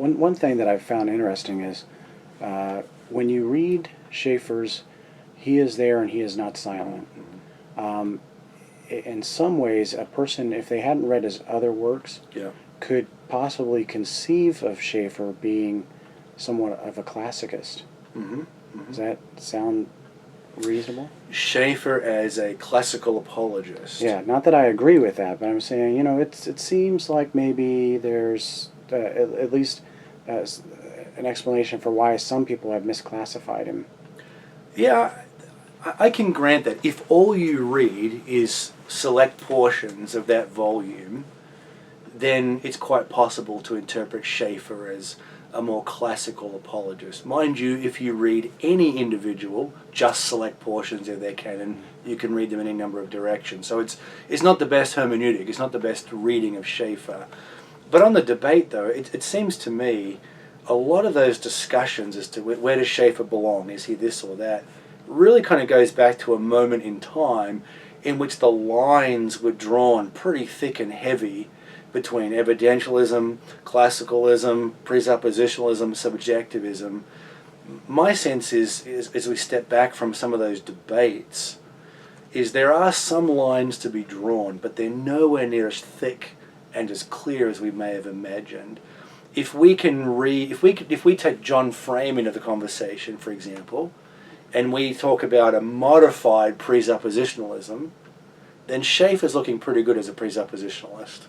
One thing that I've found interesting is when you read Schaeffer's "He is there and he is not silent," in some ways a person, if they hadn't read his other works, could possibly conceive of Schaeffer being somewhat of a classicist. Does that sound reasonable? Schaeffer as a classical apologist. Yeah, not that I agree with that, but I'm saying, it seems like maybe there's at least an explanation for why some people have misclassified him. Yeah, I can grant that if all you read is select portions of that volume, then it's quite possible to interpret Schaeffer as a more classical apologist. Mind you, if you read any individual, just select portions of their canon, you can read them in any number of directions. So it's not the best hermeneutic, it's not the best reading of Schaeffer. But on the debate, though, it seems to me a lot of those discussions as to where does Schaeffer belong, is he this or that, really kind of goes back to a moment in time in which the lines were drawn pretty thick and heavy between evidentialism, classicalism, presuppositionalism, subjectivism. My sense is as we step back from some of those debates, is there are some lines to be drawn, but they're nowhere near as thick and as clear as we may have imagined. If we take John Frame into the conversation, for example, and we talk about a modified presuppositionalism, then Schaeffer's looking pretty good as a presuppositionalist.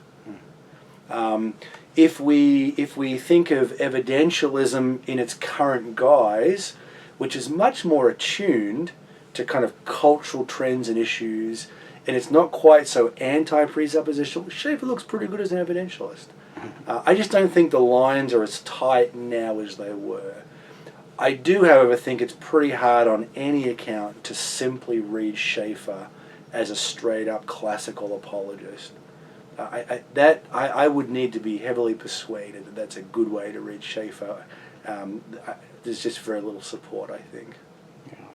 If we think of evidentialism in its current guise, which is much more attuned to kind of cultural trends and issues, and it's not quite so anti-presuppositional, Schaeffer looks pretty good as an evidentialist. I just don't think the lines are as tight now as they were. I do, however, think it's pretty hard on any account to simply read Schaeffer as a straight-up classical apologist. I would need to be heavily persuaded that that's a good way to read Schaeffer. There's just very little support, I think. Yeah.